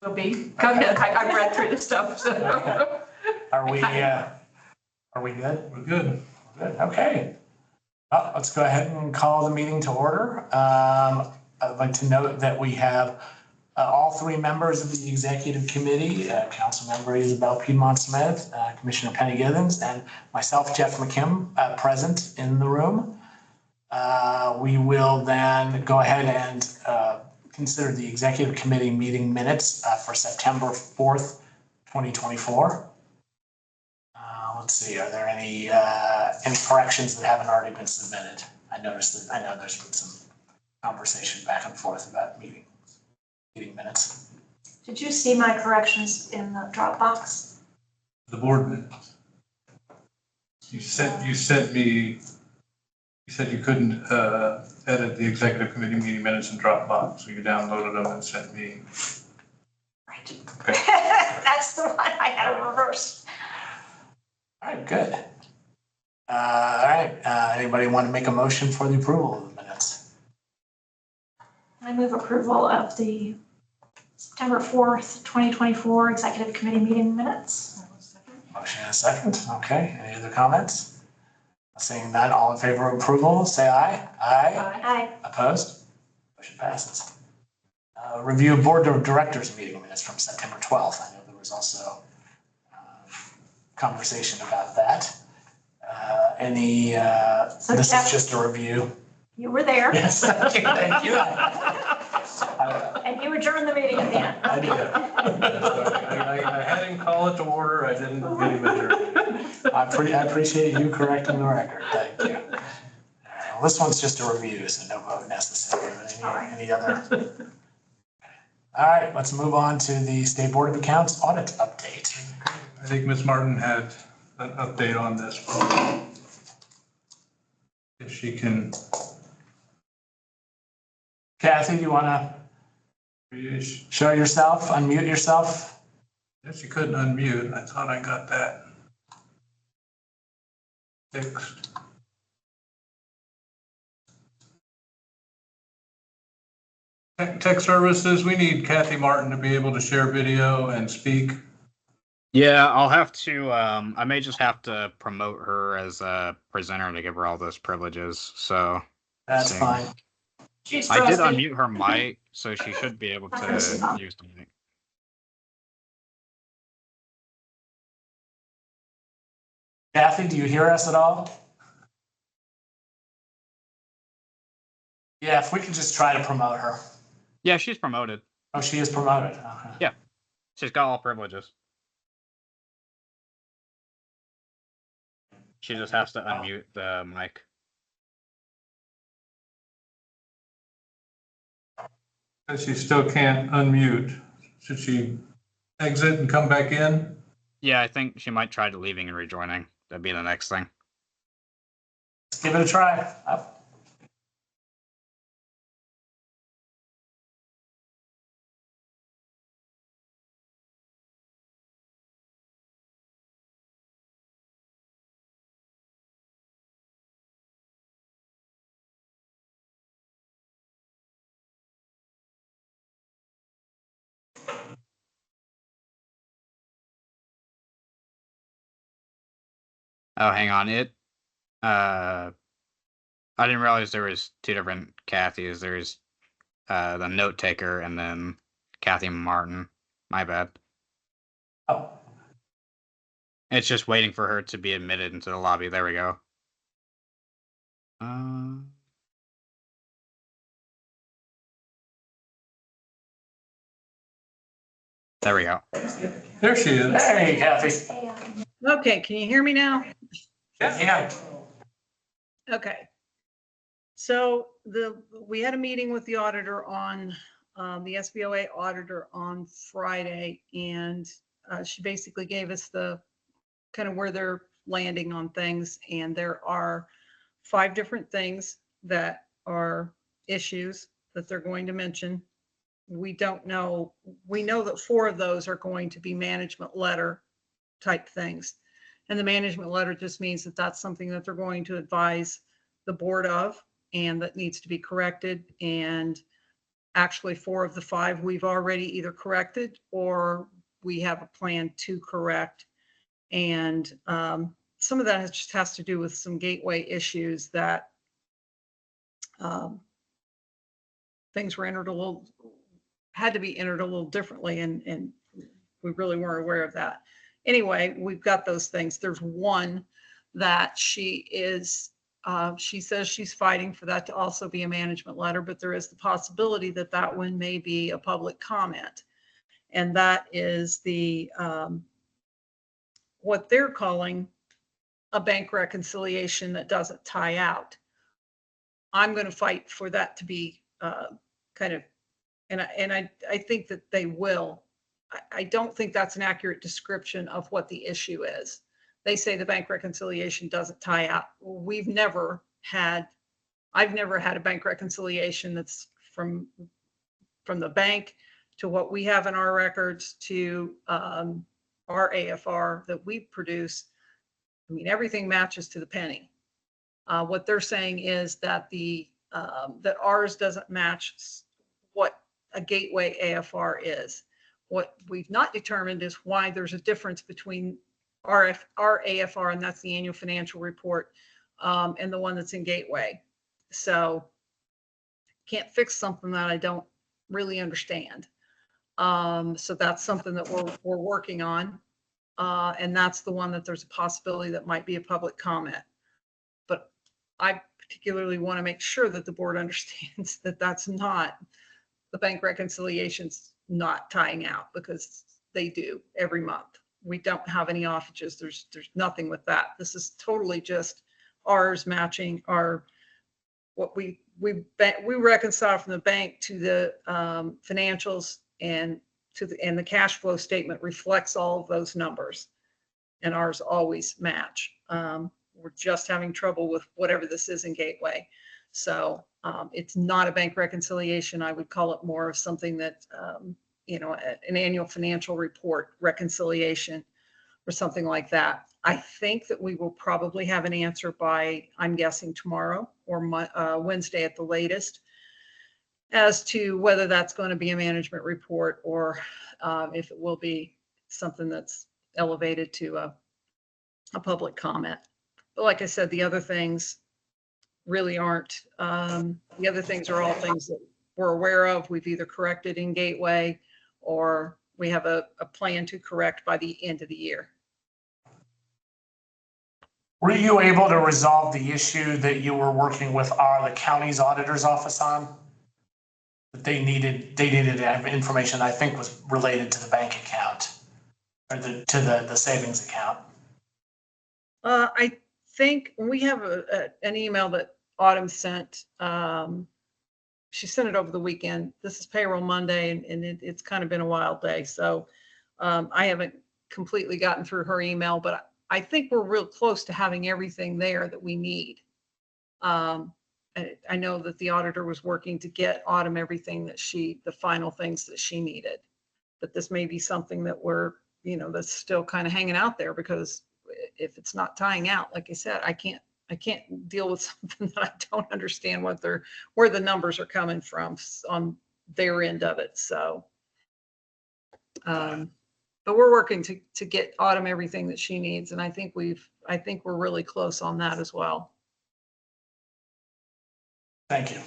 Will be. Go ahead. I read through the stuff. So. Okay. Are we good? We're good. Good. Okay. Well, let's go ahead and call the meeting to order. I'd like to note that we have all three members of the executive committee, Councilmember Isabel Piedmont Smith, Commissioner Penny Givens, and myself, Jeff McKim, present in the room. We will then go ahead and consider the executive committee meeting minutes for September 4th, 2024. Let's see, are there any corrections that haven't already been submitted? I know there's been some conversation back and forth about meeting minutes. Did you see my corrections in the Dropbox? The board minutes. You said you couldn't edit the executive committee meeting minutes in Dropbox, so you downloaded them and sent me. Right. Okay. That's the one I had to reverse. All right, good. All right, anybody want to make a motion for the approval of the minutes? I move approval of the September 4th, 2024 Executive Committee meeting minutes. Motion and a second. Okay, any other comments? Seeing none, all in favor of approval, say aye. Aye. Aye. Opposed? Motion passes. Review board of directors meeting minutes from September 12th. I know there was also conversation about that. So this Jeff, is just a review. You were there. Yes, okay, thank you. And you adjourned the meeting at the end. I did. I had him call it to order. I didn't get him adjourned. I appreciate you correcting the record. Thank you. All right, well, this one's just a review, so no vote necessary. Any other? All right, let's move on to the State Board of Accounts audit update. I think Ms. Martin had an update on this. If she can. Kathy, do you want to show yourself, unmute yourself? Yes, she couldn't unmute. I thought I got that fixed. Tech services, we need Kathy Martin to be able to share video and speak. Yeah, I'll have to, I may just have to promote her as a presenter to give her all those privileges, so. That's fine. She's I did trusted. unmute her mic, so she should be able to use the mic. Kathy, do you hear us at all? Yeah, if we could just try to promote her. Yeah, she's promoted. Oh, she is promoted. Okay. Yeah, she's got all privileges. She just has to unmute the mic. She still can't unmute. Should she exit and come back in? Yeah, I think she might try to leaving and rejoining. That'd be the next thing. Let's give it a try. Oh. Oh, hang on. I didn't realize there was two different Kathys. There's the note taker and then Kathy Martin. My bad. Oh. It's just waiting for her to be admitted into the lobby. There we go. There we go. There she is. Hey, Kathy. Okay, can you hear me now? Yeah. Okay. So we had a meeting with the auditor on the SBOA auditor on Friday, and she basically gave us the kind of where they're landing on things. And there are 5 different things that are issues that they're going to mention. We don't know. We know that 4 of those are going to be management letter type things. And the management letter just means that that's something that they're going to advise the board of, and that needs to be corrected. And Actually, 4 of the 5 we've already either corrected or we have a plan to correct. And some of that just has to do with some gateway issues that things were had to be entered a little differently, and we really weren't aware of that. Anyway, we've got those things. There's one that she says she's fighting for that to also be a management letter, but there is the possibility that that one may be a public comment. And that is what they're calling a bank reconciliation that doesn't tie out. I'm going to fight for that to be kind of, and I think that they will. I don't think that's an accurate description of what the issue is. They say the bank reconciliation doesn't tie out. I've never had a bank reconciliation that's from the bank to what we have in our records to our AFR that we produce. I mean, everything matches to the penny. What they're saying is that that ours doesn't match what a gateway AFR is. What we've not determined is why there's a difference between our AFR, and that's the annual financial report, and the one that's in gateway. So can't fix something that I don't really understand. So that's something that we're working on. And that's the one that there's a possibility that might be a public comment. But I particularly want to make sure that the board understands that that's not, the bank reconciliation's not tying out, because they do every month. We don't have any offages. There's nothing with that. This is totally just ours matching what we reconcile from the bank to the financials, and the cash flow statement reflects all of those numbers, and ours always match. We're just having trouble with whatever this is in gateway. So it's not a bank reconciliation. I would call it more of something that, an annual financial report reconciliation or something like that. I think that we will probably have an answer by, I'm guessing, tomorrow or Wednesday at the latest, as to whether that's going to be a management report or if it will be something that's elevated to a public comment. But like I said, the other things really aren't. The other things are all things that we're aware of. We've either corrected in gateway or we have a plan to correct by the end of the year. Were you able to resolve the issue that you were working with the county's auditor's office on? That they needed information, I think, was related to the bank account or to the savings account. I think we have an email that Autumn sent. She sent it over the weekend. This is payroll Monday, and it's kind of been a wild day. So I haven't completely gotten through her email, but I think we're real close to having everything there that we need. I know that the auditor was working to get Autumn everything that the final things that she needed. But this may be something that that's still kind of hanging out there, because if it's not tying out, like I said, I can't deal with something that I don't understand where the numbers are coming from on their end of it. So, but we're working to get Autumn everything that she needs, and I think we're really close on that as well. Thank you.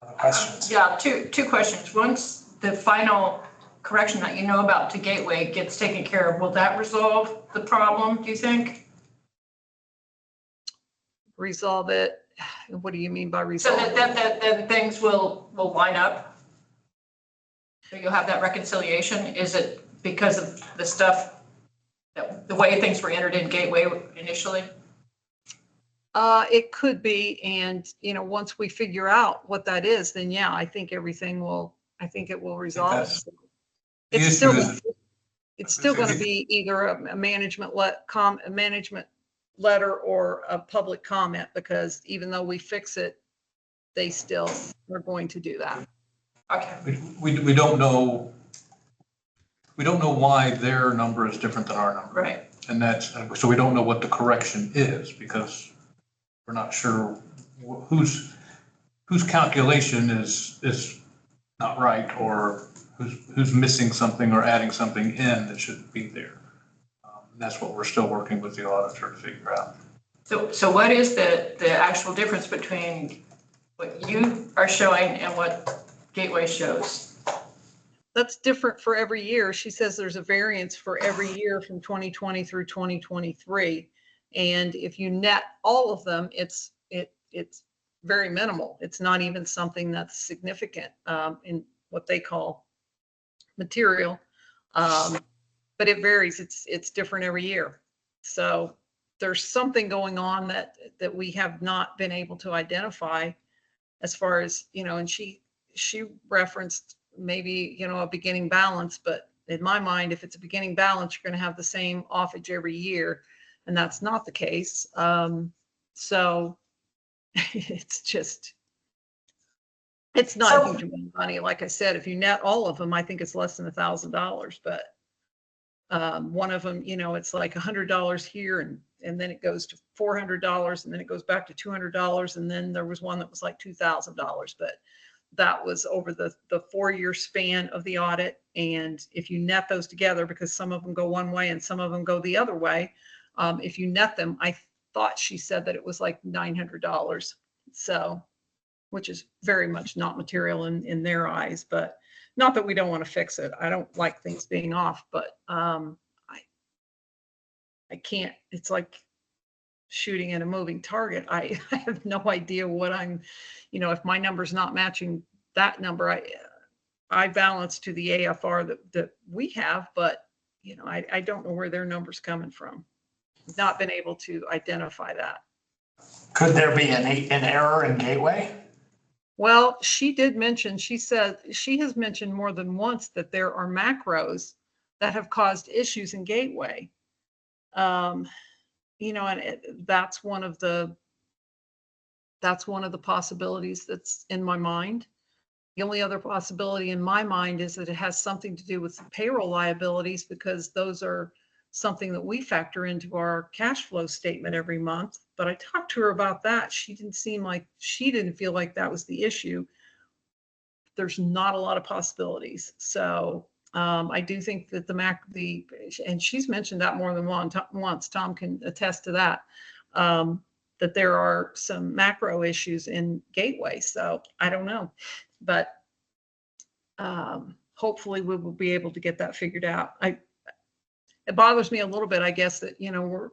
Other questions? Yeah, two questions. Once the final correction that you know about to gateway gets taken care of, will that resolve the problem, do you think? Resolve it? What do you mean by So resolve it? that then things will line up? So you'll have that reconciliation? Is it because of the stuff, the way things were entered in gateway initially? It could be, and once we figure out what that is, then yeah, I think it will resolve. It's still going to be either a management letter or a public comment, because even though we fix it, they still are going to do that. Okay. We don't know why their number is different than our number. Right. And so we don't know what the correction is, because we're not sure whose calculation is not right, or who's missing something or adding something in that shouldn't be there. That's what we're still working with the auditor to figure out. So what is the actual difference between what you are showing and what Gateway shows? That's different for every year. She says there's a variance for every year from 2020 through 2023. And if you net all of them, it's very minimal. It's not even something that's significant in what they call material. But it varies. It's different every year. So there's something going on that we have not been able to identify as far as, and she referenced maybe, a beginning balance, but in my mind, if it's a beginning balance, you're going to have the same offage every year, and that's not the case. So it's not a huge amount of money. Like I said, if you net all of them, I think it's less than $1,000, but one of them, it's like $100 here, and then it goes to $400, and then it goes back to $200, and then there was one that was like $2,000, but that was over the 4-year span of the audit. And if you net those together, because some of them go one way and some of them go the other way, if you net them, I thought she said that it was like $900. So, which is very much not material in their eyes, but not that we don't want to fix it. I don't like things being off, but I can't, it's like shooting at a moving target. I have no idea what I'm, if my number's not matching that number, I balance to the AFR that we have, but I don't know where their number's coming from. Not been able to identify that. Could there be an error in Gateway? Well, she did mention, she said, she has mentioned more than once that there are macros that have caused issues in Gateway. And that's one of the possibilities that's in my mind. The only other possibility in my mind is that it has something to do with the payroll liabilities, because those are something that we factor into our cash flow statement every month. But I talked to her about that. She didn't feel like that was the issue. There's not a lot of possibilities. So I do think that and she's mentioned that more than once, Tom can attest to that, that there are some macro issues in Gateway. So I don't know, but hopefully we will be able to get that figured out. It bothers me a little bit, I guess, that, we're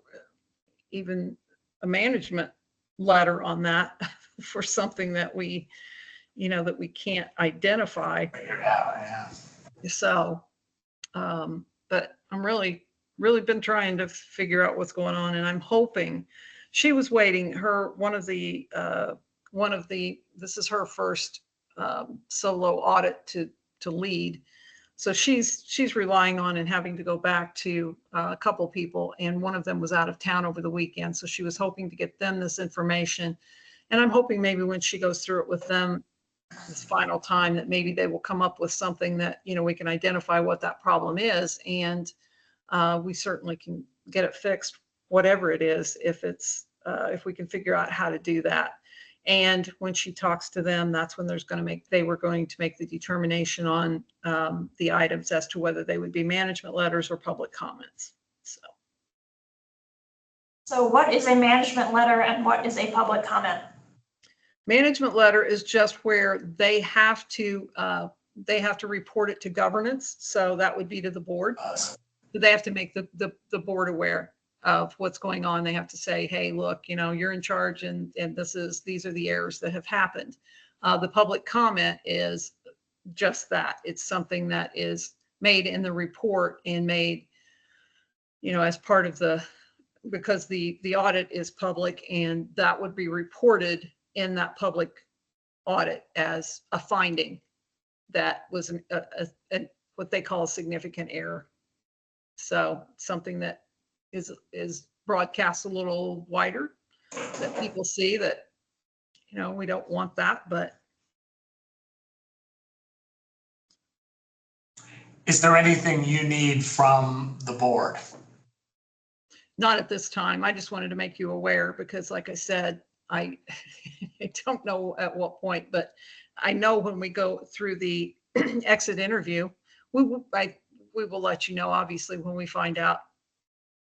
even a management letter on that for something that we can't identify. Yeah. So, but I'm really been trying to figure out what's going on, and I'm hoping. She was waiting. This is her first solo audit to lead. So she's relying on and having to go back to a couple people, and one of them was out of town over the weekend. So she was hoping to get them this information. And I'm hoping maybe when she goes through it with them this final time, that maybe they will come up with something that, we can identify what that problem is. And we certainly can get it fixed, whatever it is, if we can figure out how to do that. And when she talks to them, that's when they were going to make the determination on the items as to whether they would be management letters or public comments. So what is a management letter and what is a public comment? Management letter is just where they have to report it to governance. So that would be to the board. They have to make the board aware of what's going on. They have to say, hey, look, you're in charge, and these are the errors that have happened. The public comment is just that. It's something that is made in the report and made, as part of because the audit is public, and that would be reported in that public audit as a finding that was what they call a significant error. So something that is broadcast a little wider, that people see that, we don't want that, but. Is there anything you need from the board? Not at this time. I just wanted to make you aware, because like I said, I don't know at what point, but I know when we go through the exit interview, we will let you know, obviously, when we find out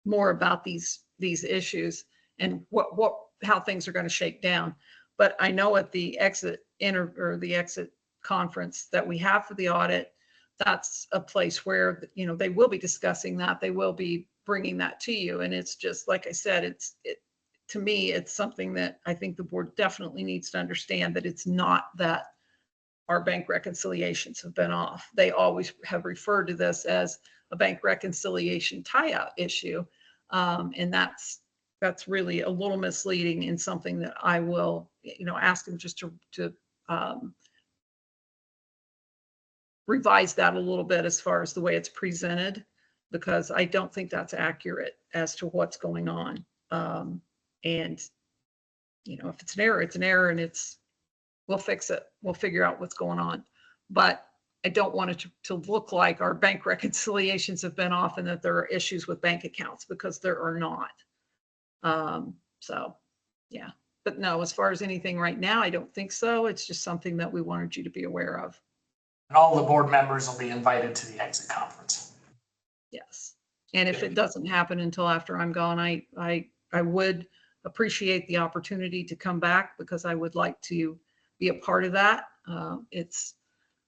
more about these issues and how things are going to shake down. But I know at the exit conference that we have for the audit, that's a place where, they will be discussing that. They will be bringing that to you. And it's just, like I said, to me, it's something that I think the board definitely needs to understand, that it's not that our bank reconciliations have been off. They always have referred to this as a bank reconciliation tie-out issue. And that's really a little misleading, and something that I will, ask them just to revise that a little bit as far as the way it's presented, because I don't think that's accurate as to what's going on. And, if it's an error, it's an error, and we'll fix it. We'll figure out what's going on. But I don't want it to look like our bank reconciliations have been off and that there are issues with bank accounts, because there are not. So, yeah. But no, as far as anything right now, I don't think so. It's just something that we wanted you to be aware of. And all the board members will be invited to the exit conference. Yes. And if it doesn't happen until after I'm gone, I would appreciate the opportunity to come back, because I would like to be a part of that. It's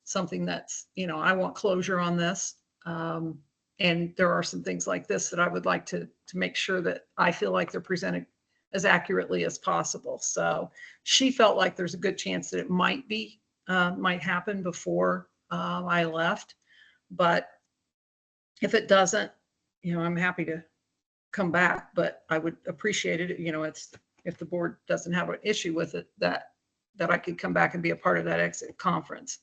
something that's, I want closure on this. And there are some things like this that I would like to make sure that I feel like they're presented as accurately as possible. So she felt like there's a good chance that it might happen before I left. But if it doesn't, I'm happy to come back, but I would appreciate it. It's, if the board doesn't have an issue with it, that I could come back and be a part of that exit conference.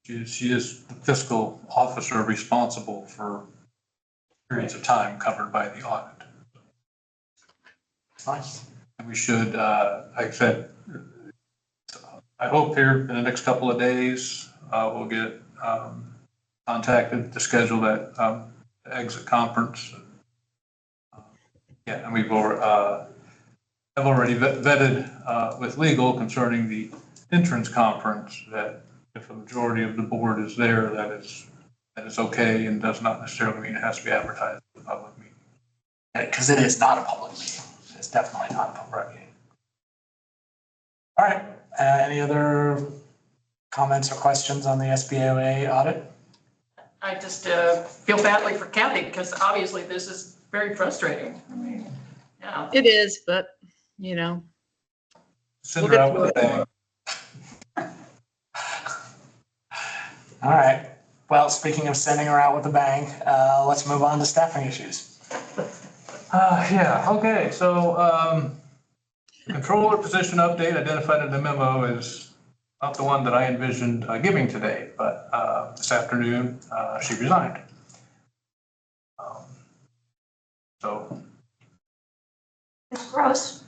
She is the fiscal officer responsible for periods of time covered by the audit. Nice. And we should, like I said, I hope here in the next couple of days, we'll get contacted to schedule that exit conference. Yeah, and we've I've already vetted with legal concerning the entrance conference, that if a majority of the board is there, that is okay, and does not necessarily mean it has to be advertised as a public meeting. Because it is not a public meeting. It's definitely not a public meeting. All right. Any other comments or questions on the SBOA audit? I just feel badly for Kathy, because obviously this is very frustrating. I mean, yeah. It is, but Send her out with a bang. All right. Well, speaking of sending her out with a bang, let's move on to staffing issues. Yeah, okay, so the controller position update identified in the memo is not the one that I envisioned giving today, but this afternoon she resigned. So. It's gross.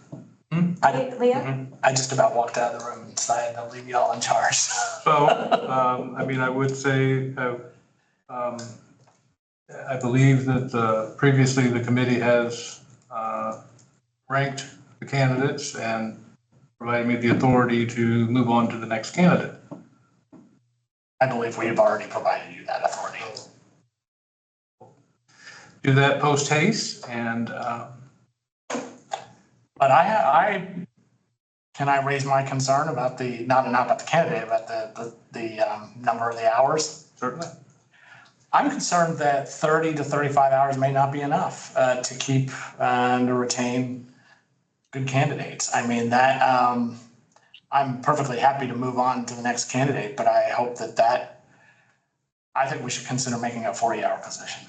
I Leah? just about walked out of the room and decided to leave y'all in charge. So, I mean, I would say, I believe that previously the committee has ranked the candidates and provided me the authority to move on to the next candidate. I believe we have already provided you that authority. Do that post haste, and but can I raise my concern about the not about the candidate, about the number of the hours? certainly. I'm concerned that 30 to 35 hours may not be enough to keep and to retain good candidates. I mean, that I'm perfectly happy to move on to the next candidate, but I hope I think we should consider making a 40-hour position.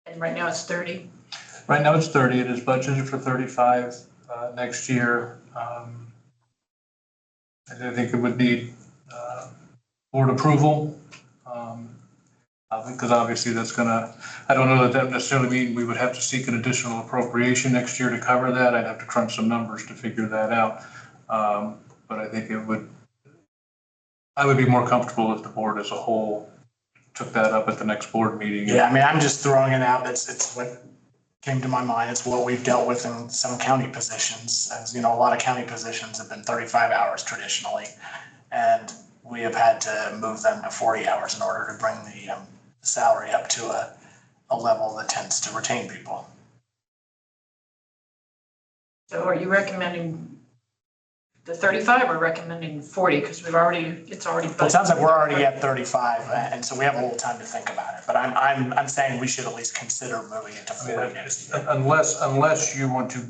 And right now it's 30. Right now it's 30. It is budgeted for 35 next year. I think it would need board approval. Because obviously that's I don't know that necessarily mean we would have to seek an additional appropriation next year to cover that. I'd have to crunch some numbers to figure that out. But I think I would be more comfortable if the board as a whole took that up at the next board meeting. Yeah, I mean, I'm just throwing it out. It's what came to my mind. It's what we've dealt with in some county positions. As you know, a lot of county positions have been 35 hours traditionally, and we have had to move them to 40 hours in order to bring the salary up to a level that tends to retain people. So are you recommending the 35 or recommending 40? Because it's already. Well, it sounds like we're already at 35, and so we have a little time to think about it. But I'm saying we should at least consider moving it to 40 next year. Unless you want to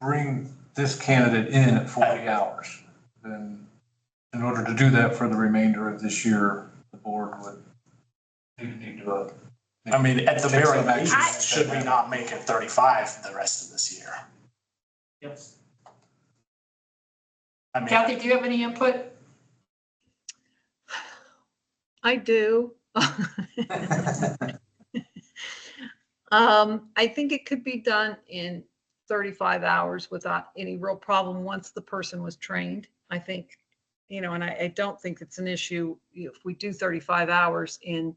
bring this candidate in at 40 hours, then in order to do that for the remainder of this year, the board would need to. I mean, at the very Take some least, action. should we not make it 35 for the rest of this year? Yes. I mean, Kathy, do you have any input? I do. I think it could be done in 35 hours without any real problem once the person was trained. I think, and I don't think it's an issue if we do 35 hours in,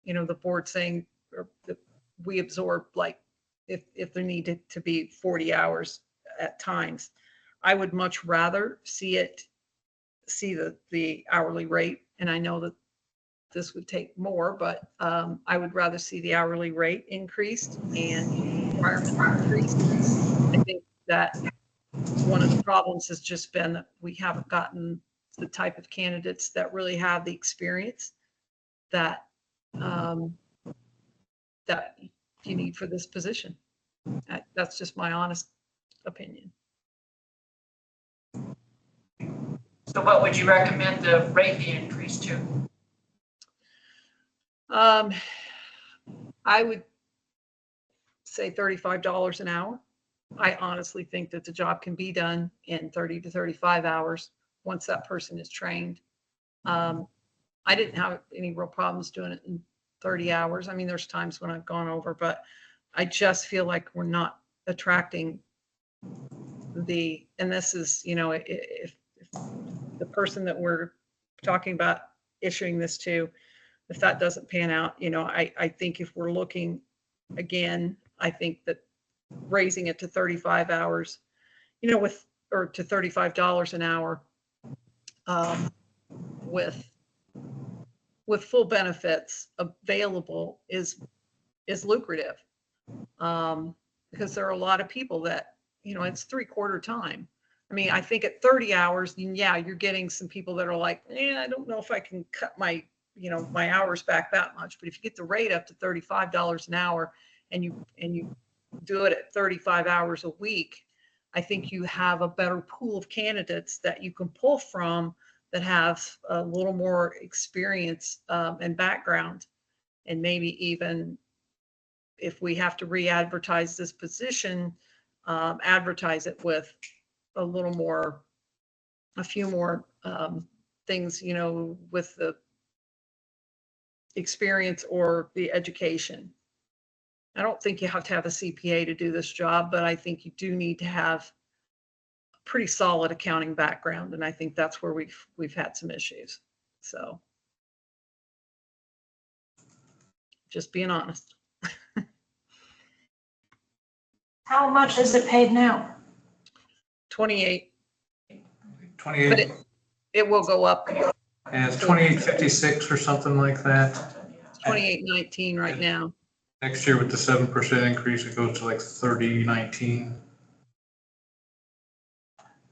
the board saying, or that we absorb, like, if there needed to be 40 hours at times. I would much rather see the hourly rate. And I know that this would take more, but I would rather see the hourly rate increased and requirement increased. I think that one of the problems has just been that we haven't gotten the type of candidates that really have the experience that that you need for this position. That's just my honest opinion. So what would you recommend the rate be increased to? I would say $35 an hour. I honestly think that the job can be done in 30 to 35 hours once that person is trained. I didn't have any real problems doing it in 30 hours. I mean, there's times when I've gone over, but I just feel like we're not attracting and this is, if the person that we're talking about issuing this to, if that doesn't pan out, I think if we're looking again, I think that raising it to 35 hours, or to $35 an hour, with full benefits available is lucrative. Because there are a lot of people that, it's 3/4 time. I mean, I think at 30 hours, yeah, you're getting some people that are like, I don't know if I can cut my hours back that much. But if you get the rate up to $35 an hour and you do it at 35 hours a week, I think you have a better pool of candidates that you can pull from that have a little more experience and background. And maybe even if we have to re-advertise this position, advertise it with a few more things, with the experience or the education. I don't think you have to have a CPA to do this job, but I think you do need to have a pretty solid accounting background. And I think that's where we've had some issues. So just being honest. How much is it paid now? 28, 28, but it will go up. and it's 28.56 or something like that. It's 28.19 right now. Next year with the 7% increase, it goes to like 30.19.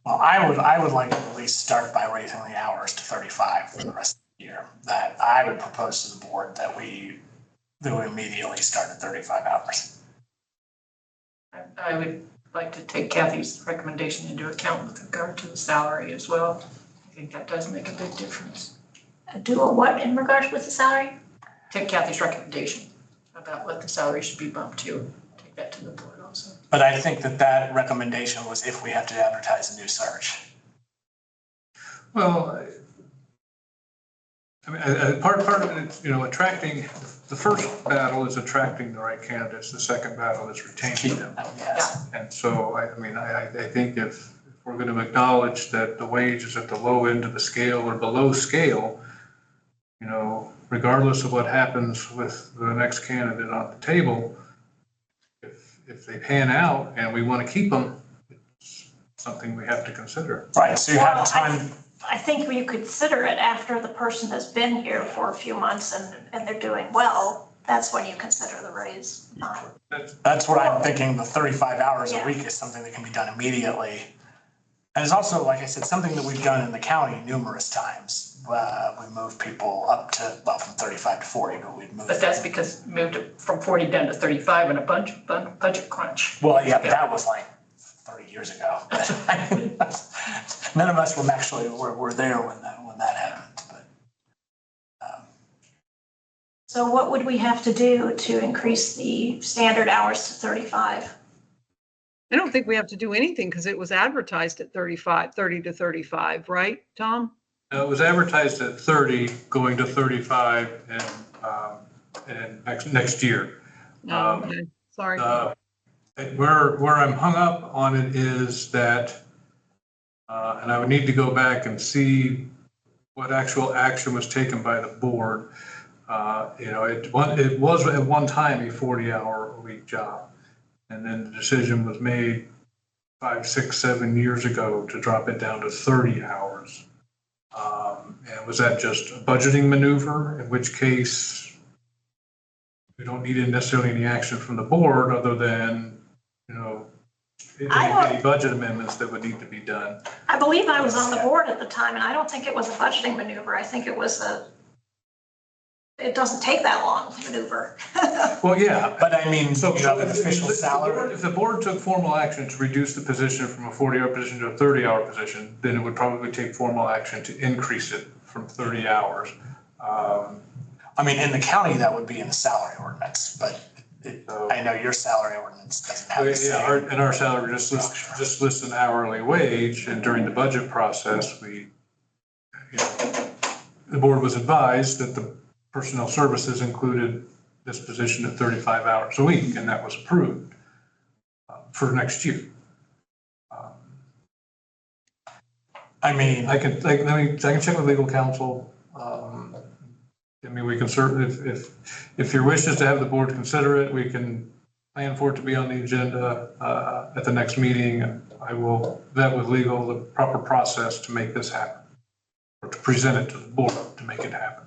well, I would like to at least start by raising the hours to 35 for the rest of the year. That I would propose to the board that we immediately start at 35 hours. I would like to take Kathy's recommendation into account with regard to the salary as well. I think that does make a big difference. Do a what in regards with the salary? Take Kathy's recommendation about what the salary should be bumped to. Take that to the board also. But I think that recommendation was if we have to advertise a new search. Well, I mean, part of it is, attracting, the first battle is attracting the right candidates. The second battle is retaining them. Yes. And so, I think if we're going to acknowledge that the wage is at the low end of the scale or below scale, regardless of what happens with the next candidate on the table, if they pan out and we want to keep them, it's something we have to consider. Right, so you Well, have time, I think you consider it after the person has been here for a few months and they're doing well, that's when you consider the raise. that's what I'm thinking, the 35 hours a Yeah. week is something that can be done immediately. And it's also, like I said, something that we've done in the county numerous times. We move people up to, well, from 35 to 40, but we'd move. But that's because moved it from 40 down to 35 in a budget crunch. Well, yeah, but that was like 30 years ago. None of us were there when that happened, but. So what would we have to do to increase the standard hours to 35? I don't think we have to do anything because it was advertised at 30 to 35, right, Tom? It was advertised at 30, going to 35 and next year. No, okay. Sorry. Where I'm hung up on it is that, and I would need to go back and see what actual action was taken by the board. It was at one time a 40-hour-a-week job. And then the decision was made 5, 6, 7 years ago to drop it down to 30 hours. And was that just a budgeting maneuver, in which case we don't need necessarily any action from the board other than, any budget amendments that would need to be done. I believe I was on the board at the time and I don't think it was a budgeting maneuver. I think it doesn't take that long to maneuver. Well, yeah. But I mean, So you have an official salary. if the board took formal action to reduce the position from a 40-hour position to a 30-hour position, then it would probably take formal action to increase it from 30 hours. I mean, in the county, that would be in the salary ordinance, but I know your salary ordinance doesn't have the same. Our salary just lists an hourly wage, and during the budget process, the board was advised that the personnel services included this position at 35 hours a week, and that was approved for next year. I mean, I can check with legal counsel. We can certainly, if your wish is to have the board consider it, we can plan for it to be on the agenda at the next meeting. I will vet with legal the proper process to make this happen, or to present it to the board to make it happen.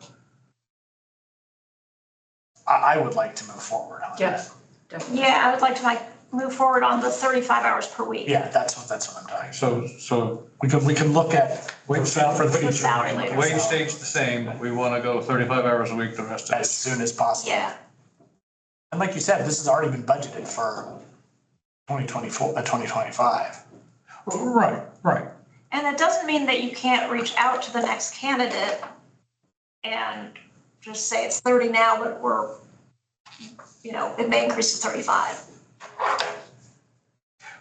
I would like to move forward on that. Yes, definitely. Yeah, I would like to move forward on the 35 hours per week. Yeah, that's what I'm talking. So We can look at wage for the future. salary later. wage stays the same, but we want to go 35 hours a week the rest of As it. soon as possible. Yeah, And like you said, this has already been budgeted for 2025. Right. and it doesn't mean that you can't reach out to the next candidate and just say it's 30 now, but it may increase to 35.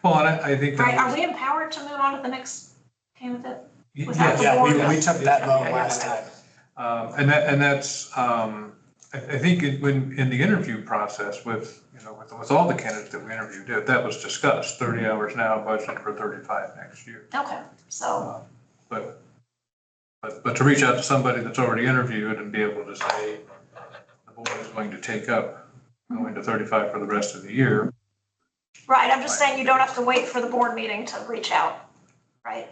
Well, and I think that. Right, are we empowered to move on to the next candidate? Yes. Yeah, we took that vote last time. And that's, I think when, in the interview process with all the candidates that we interviewed, that was discussed, 30 hours now, budget for 35 next year. Okay, so, But to reach out to somebody that's already interviewed and be able to say, the board is going to take up going to 35 for the rest of the year. right, I'm just saying you don't have to wait for the board meeting to reach out, right?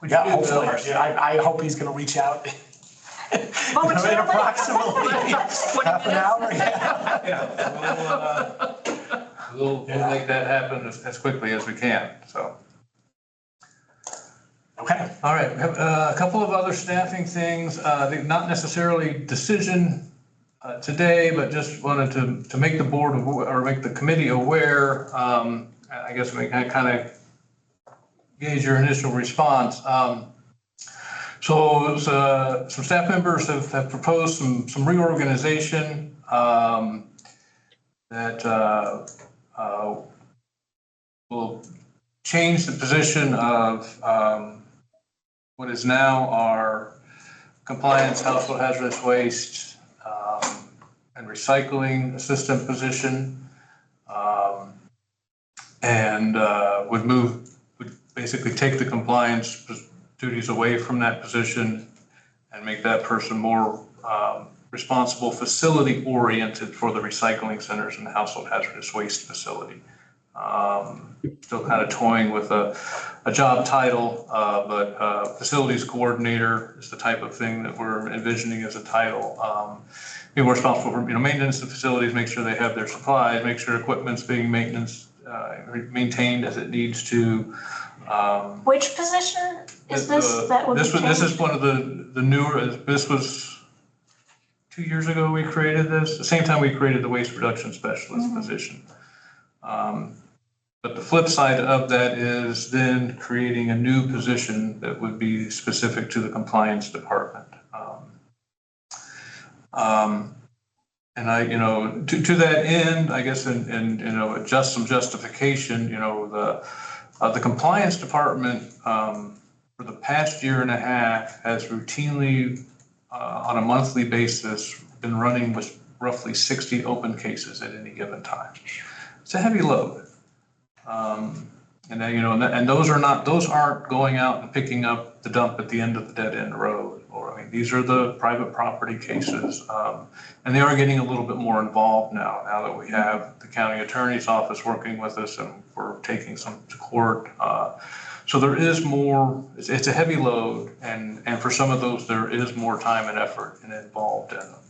Yeah, hopefully. Yeah, I hope he's gonna reach out. Momentarily. In approximately half an hour. Yeah, we'll make that happen as quickly as we can, so. Okay. All right, we have a couple of other staffing things, not necessarily decision today, but just wanted to make the board or make the committee aware. I guess we can kind of gauge your initial response. So some staff members have proposed some reorganization that will change the position of what is now our compliance, household hazardous waste, and recycling assistant position, and would basically take the compliance duties away from that position and make that person more responsible facility oriented for the recycling centers and the household hazardous waste facility. Still kind of toying with a job title, but facilities coordinator is the type of thing that we're envisioning as a title. Being responsible for, maintenance of facilities, make sure they have their supplies, make sure equipment's being maintained as it needs to. Which position is this that would be changed? This is one of the newer, this was 2 years ago we created this, the same time we created the waste reduction specialist position. But the flip side of that is then creating a new position that would be specific to the compliance department. And I, to that end, I guess, and just some justification, the compliance department for the past year and a half has routinely, on a monthly basis, been running with roughly 60 open cases at any given time. It's a heavy load. And then, and those aren't going out and picking up the dump at the end of the dead end road. These are the private property cases. And they are getting a little bit more involved now that we have the county attorney's office working with us and we're taking some to court. So there is more, it's a heavy load, and for some of those, there is more time and effort involved in them.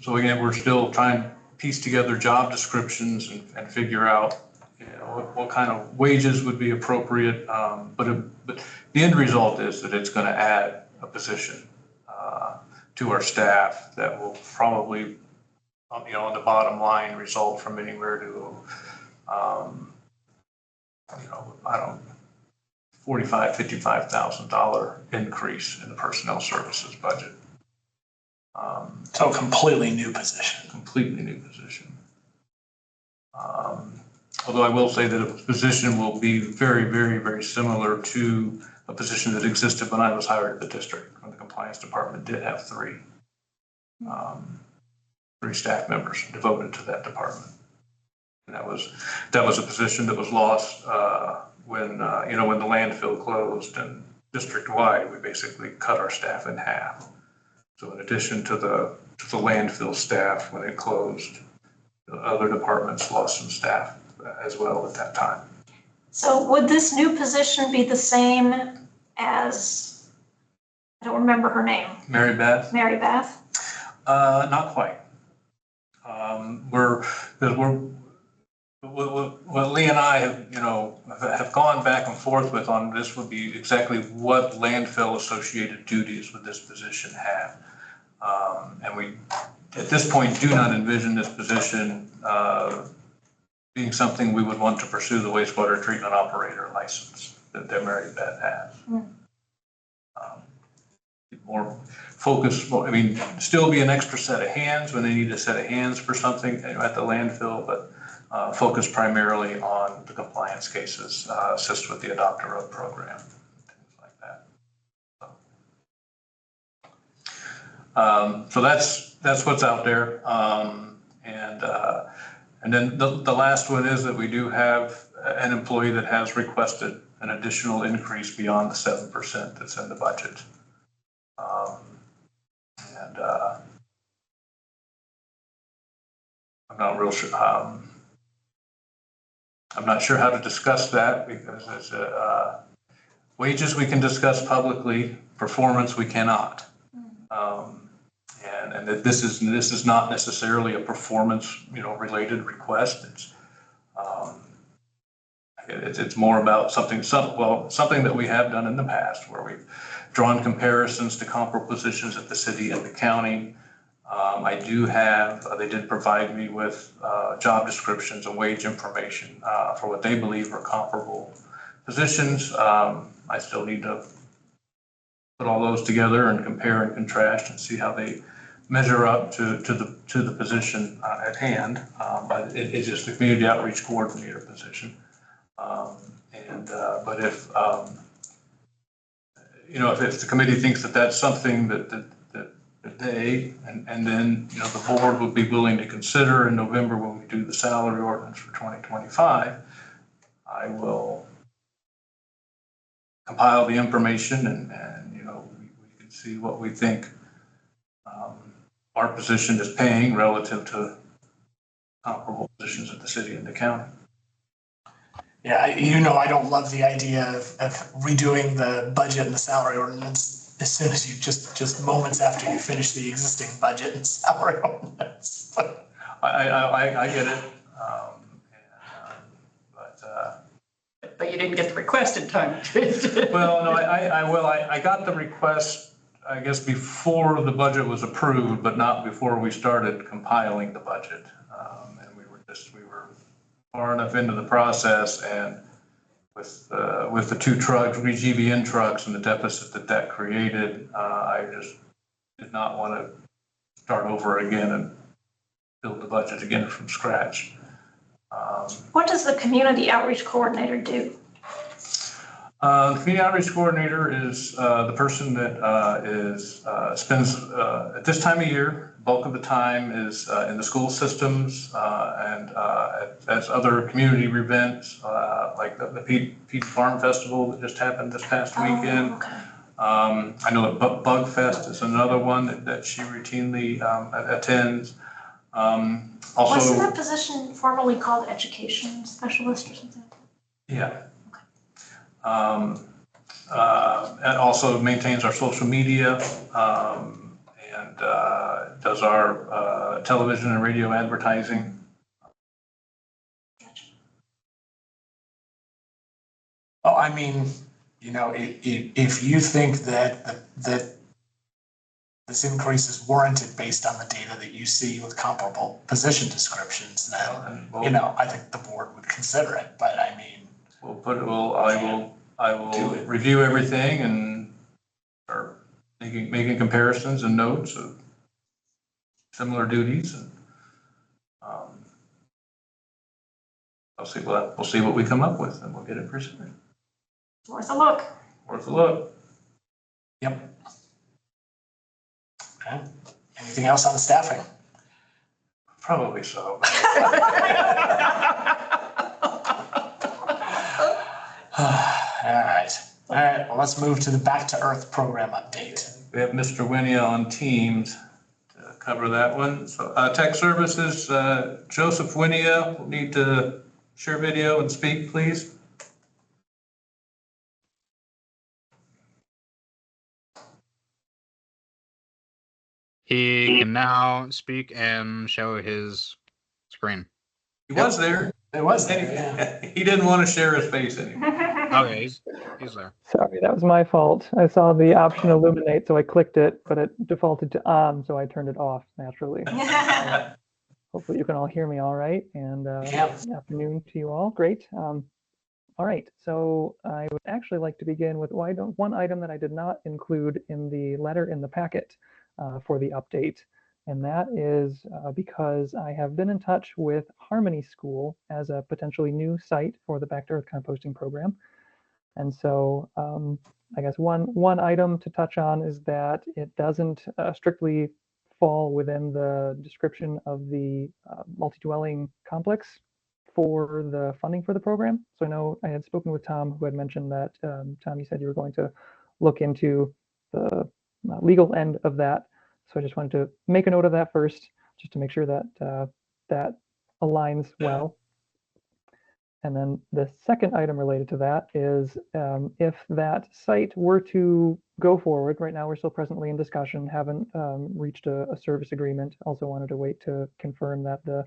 So again, we're still trying to piece together job descriptions and figure out, what kind of wages would be appropriate. But the end result is that it's going to add a position to our staff that will probably, on the bottom line, result from anywhere to, $45,000, $55,000 increase in the personnel services budget. So a completely new position. Completely new position. Although I will say that a position will be very, very, very similar to a position that existed when I was hired at the district, when the compliance department did have three staff members devoted to that department. And that was a position that was lost when the landfill closed, and district-wide, we basically cut our staff in half. So in addition to the landfill staff, when it closed, the other departments lost some staff as well at that time. So would this new position be the same as, I don't remember her name. Mary Beth? Mary Beth? Not quite. What Lee and I have gone back and forth with on this would be exactly what landfill associated duties would this position have. And we, at this point, do not envision this position being something we would want to pursue the wastewater treatment operator license that Mary Beth has. More focus, still be an extra set of hands when they need a set of hands for something at the landfill, but focus primarily on the compliance cases, assist with the Adopt a Road program, things like that. So that's what's out there. And then the last one is that we do have an employee that has requested an additional increase beyond the 7% that's in the budget. I'm not real sure. I'm not sure how to discuss that, because it's wages we can discuss publicly, performance we cannot. And that this is not necessarily a performance related request. It's more about something that we have done in the past, where we've drawn comparisons to comparable positions at the city and the county. I do have, they did provide me with job descriptions and wage information for what they believe are comparable positions. I still need to put all those together and compare and contrast and see how they measure up to the position at hand. But it's just the community outreach coordinator position. But if if the committee thinks that that's something that they and then the board would be willing to consider in November when we do the salary ordinance for 2025, I will compile the information and we can see what we think our position is paying relative to comparable positions at the city and the county. Yeah, I don't love the idea of redoing the budget and the salary ordinance as soon as you just moments after you finish the existing budget and salary ordinance. I get it. But you didn't get the request in time. Well, no, I got the request, I guess, before the budget was approved, but not before we started compiling the budget. And we were far enough into the process, and with the two trucks, GBN trucks, and the deficit that created, I just did not want to start over again and build the budget again from scratch. What does the community outreach coordinator do? The community outreach coordinator is the person that spends at this time of year, bulk of the time is in the school systems and as other community events like the Pete Farm Festival that just happened this past weekend. Okay. I know that Bug Fest is another one that she routinely attends. Also, Wasn't that position formerly called education specialist or something? yeah. And also maintains our social media and does our television and radio advertising. Oh, I mean, if you think that this increase is warranted based on the data that you see with comparable position descriptions, then, I think the board would consider it, but I mean. I will review everything and start making comparisons and notes of similar duties, and we'll see what we come up with, and we'll get it presented. Worth a look. Worth a look. Yep. Okay. Anything else on the staffing? Probably so. All right, well, let's move to the Back to Earth program update. We have Mr. Winia on Teams to cover that one. So tech services, Joseph Winia will need to share video and speak, please. He can now speak and show his screen. He was there. It was there, yeah. He didn't want to share his face anymore. Okay, he's there. Sorry, that was my fault. I saw the option illuminate, so I clicked it, but it defaulted to on, so I turned it off naturally. Hopefully you can all hear me all right, and good afternoon to you all. Great. All right, so I would actually like to begin with one item that I did not include in the letter in the packet for the update. And that is because I have been in touch with Harmony School as a potentially new site for the Back to Earth composting program. And so I guess one item to touch on is that it doesn't strictly fall within the description of the multi-dwelling complex for the funding for the program. So I know I had spoken with Tom, who had mentioned that, Tom, you said you were going to look into the legal end of that. So I just wanted to make a note of that first, just to make sure that that aligns well. And then the second item related to that is if that site were to go forward, right now we're still presently in discussion, haven't reached a service agreement. Also wanted to wait to confirm that the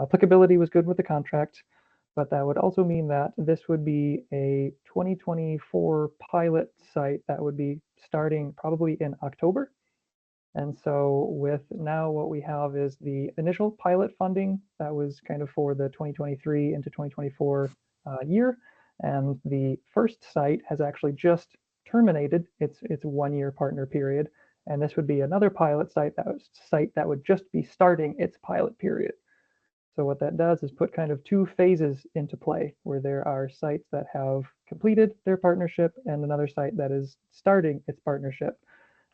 applicability was good with the contract, but that would also mean that this would be a 2024 pilot site that would be starting probably in October. And so with now what we have is the initial pilot funding that was kind of for the 2023 into 2024 year. And the first site has actually just terminated its 1 year partner period. And this would be another pilot site that would just be starting its pilot period. So what that does is put kind of two phases into play, where there are sites that have completed their partnership and another site that is starting its partnership.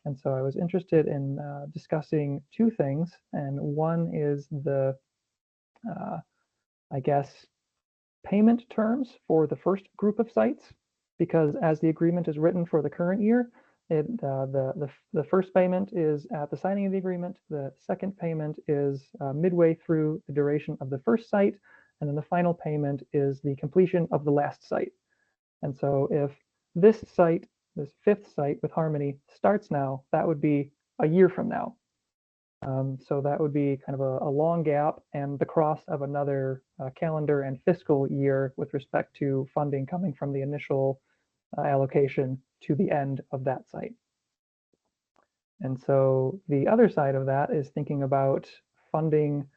And so I was interested in discussing two things. And one is the, I guess, payment terms for the first group of sites, because as the agreement is written for the current year, The first payment is at the signing of the agreement. The second payment is midway through the duration of the first site, and then the final payment is the completion of the last site. And so if this site, this fifth site with Harmony starts now, that would be a year from now. So that would be kind of a long gap and the cross of another calendar and fiscal year with respect to funding coming from the initial allocation to the end of that site. And so the other side of that is thinking about funding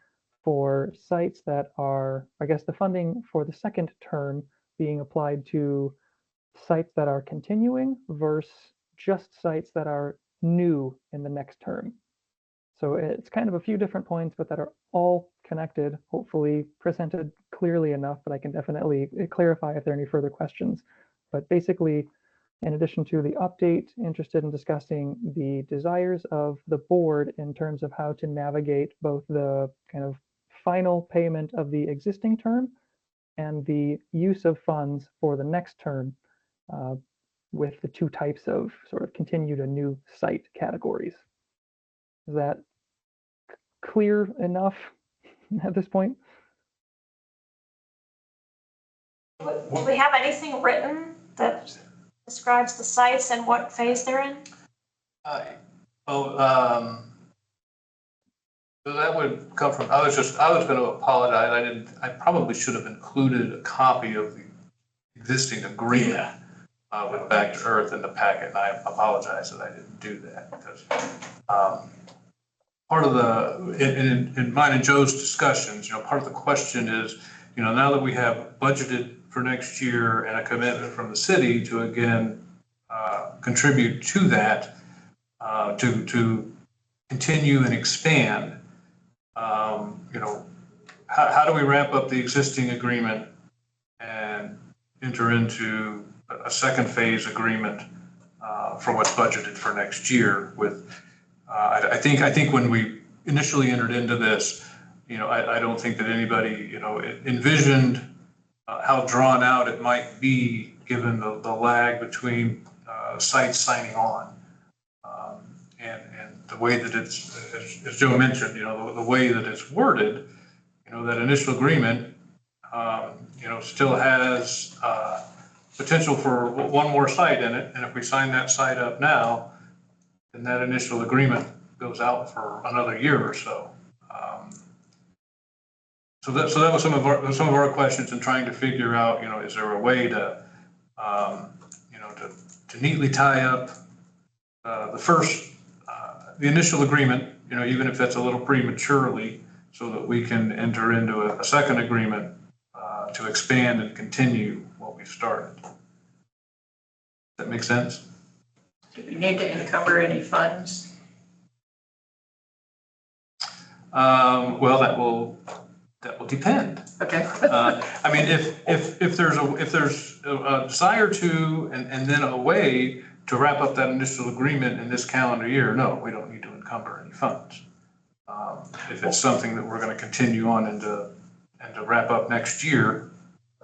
for sites that are, I guess the funding for the second term being applied to sites that are continuing versus just sites that are new in the next term. So it's kind of a few different points, but that are all connected, hopefully presented clearly enough, but I can definitely clarify if there are any further questions. But basically, in addition to the update, interested in discussing the desires of the board in terms of how to navigate both the kind of final payment of the existing term and the use of funds for the next term with the two types of sort of continued and new site categories. Is that clear enough at this point? Do we have anything written that describes the sites and what phase they're in? So that would come from, I was going to apologize. I probably should have included a copy of the existing agreement with Back to Earth in the packet, and I apologize that I didn't do that because part of in mine and Joe's discussions, part of the question is, now that we have budgeted for next year and a commitment from the city to again contribute to that, to continue and expand, how do we wrap up the existing agreement and enter into a second phase agreement for what's budgeted for next year with, I think when we initially entered into this, I don't think that anybody, envisioned how drawn out it might be given the lag between sites signing on. And the way that it's, as Joe mentioned, the way that it's worded, that initial agreement, still has potential for one more site in it. And if we sign that site up now, then that initial agreement goes out for another year or so. So that was some of our questions in trying to figure out, is there a way to, to neatly tie up the initial agreement, even if that's a little prematurely, so that we can enter into a second agreement to expand and continue what we've started. Does that make sense? Do we need to encumber any funds? Well, that will depend. Okay. I mean, if there's a desire to, and then a way to wrap up that initial agreement in this calendar year, no, we don't need to encumber any funds. If it's something that we're going to continue on and to wrap up next year,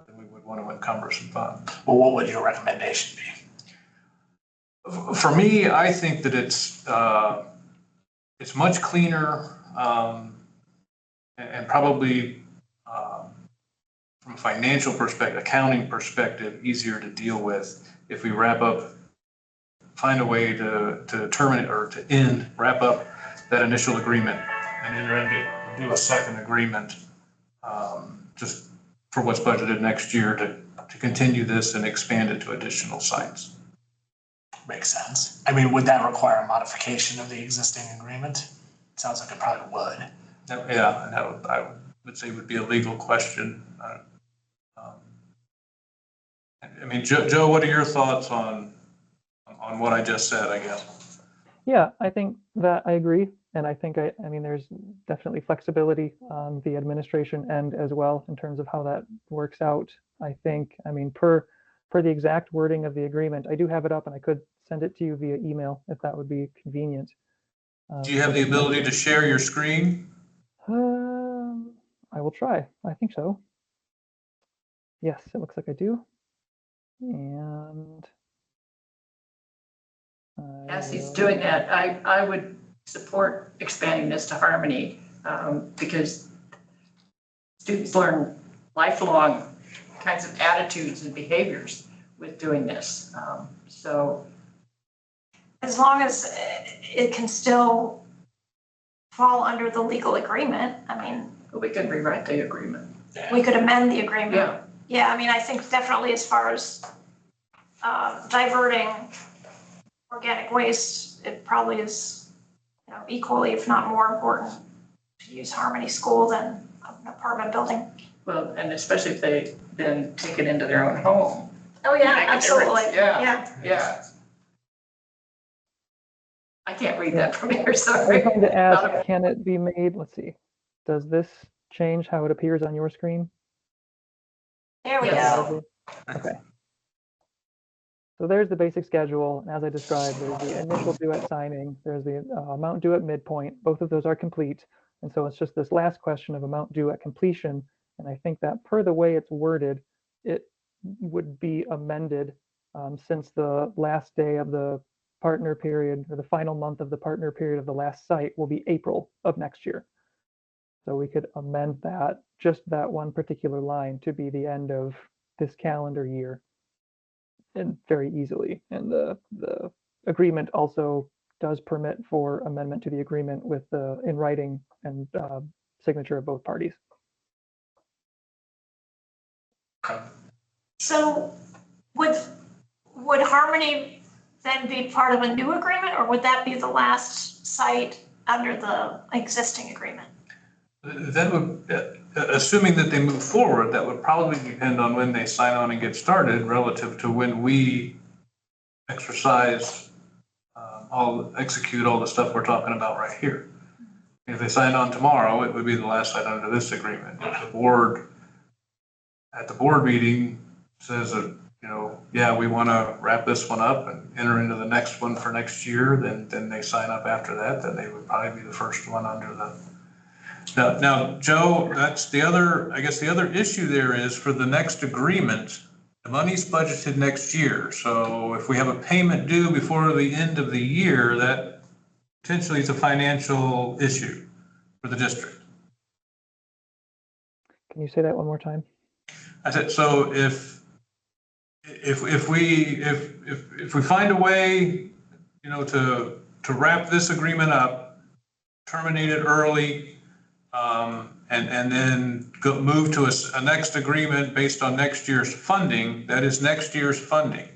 then we would want to encumber some funds. Well, what would your recommendation be? For me, I think that it's much cleaner and probably from a financial perspective, accounting perspective, easier to deal with if we find a way to terminate or to wrap up that initial agreement and enter into do a second agreement just for what's budgeted next year to continue this and expand it to additional sites. Makes sense. I mean, would that require a modification of the existing agreement? Sounds like it probably would. Yeah, and I would say would be a legal question. I mean, Joe, what are your thoughts on what I just said, I guess? Yeah, I think that I agree. And I think, I mean, there's definitely flexibility on the administration end as well in terms of how that works out. I think, I mean, per the exact wording of the agreement, I do have it up and I could send it to you via email if that would be convenient. Do you have the ability to share your screen? I will try. I think so. Yes, it looks like I do. And I as he's doing that, I would support expanding this to Harmony, because students learn lifelong kinds of attitudes and behaviors with doing this. So As long as it can still fall under the legal agreement, I mean, we could rewrite the agreement. we could amend the agreement. Yeah, Yeah, I mean, I think definitely as far as diverting organic waste, it probably is, you know, equally, if not more important to use Harmony School than an apartment building. well, and especially if they then take it into their own home. Oh, yeah, Make a absolutely. difference. Yeah. Yeah. Yeah. I can't read that from here, I sorry. was going to Not ask, a- can it be made, let's see, does this change how it appears on your screen? There we Yes. go. Okay. So there's the basic schedule. And as I described, there's the initial due at signing, there's the amount due at midpoint. Both of those are complete. And so it's just this last question of amount due at completion. And I think that per the way it's worded, it would be amended since the last day of the partner period, or the final month of the partner period of the last site will be April of next year. So we could amend that, just that one particular line, to be the end of this calendar year, and very easily. And the agreement also does permit for amendment to the agreement with the in writing and signature of both parties. So would Harmony then be part of a new agreement, or would that be the last site under the existing agreement? That would, assuming that they move forward, that would probably depend on when they sign on and get started relative to when we exercise, execute all the stuff we're talking about right here. If they sign on tomorrow, it would be the last site under this agreement. If the board, at the board meeting, says that, you know, yeah, we want to wrap this one up and enter into the next one for next year, then they sign up after that, then they would probably be the first one under the. Now, Joe, that's the other, I guess the other issue there is for the next agreement, the money's budgeted next year. So if we have a payment due before the end of the year, that potentially is a financial issue for the district. Can you say that one more time? I said, so if we find a way, you know, to wrap this agreement up, terminate it early, and then move to a next agreement based on next year's funding, that is next year's funding.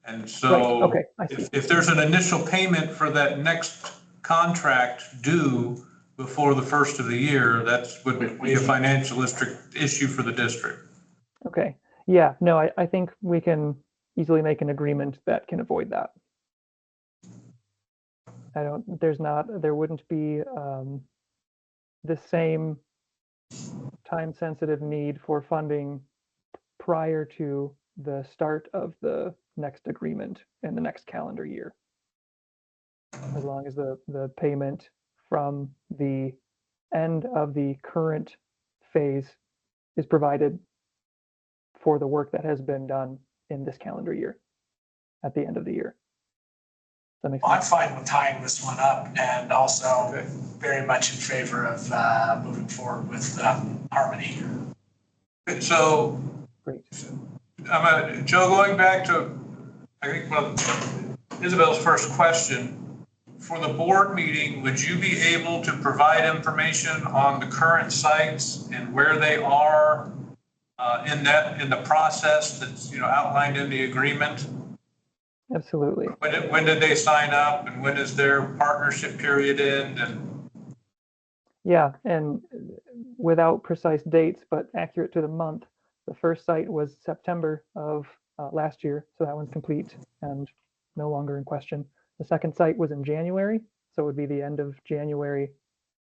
And so Right. Okay, I see. if there's an initial payment for that next contract due before the first of the year, that would be a financial issue for the district. Okay. Yeah, no, I think we can easily make an agreement that can avoid that. There wouldn't be the same time-sensitive need for funding prior to the start of the next agreement in the next calendar year. As long as the payment from the end of the current phase is provided for the work that has been done in this calendar year, at the end of the year. That makes Well, I'm sense. fine with tying this one up, and also very much in favor of moving forward with Harmony. So, Great. Joe, going back to, I think, one of Isabel's first question, for the board meeting, would you be able to provide information on the current sites and where they are in the process that's, you know, outlined in the agreement? Absolutely. When did they sign up, and when does their partnership period end? And Yeah, and without precise dates, but accurate to the month, the first site was September of last year, so that one's complete and no longer in question. The second site was in January, so it would be the end of January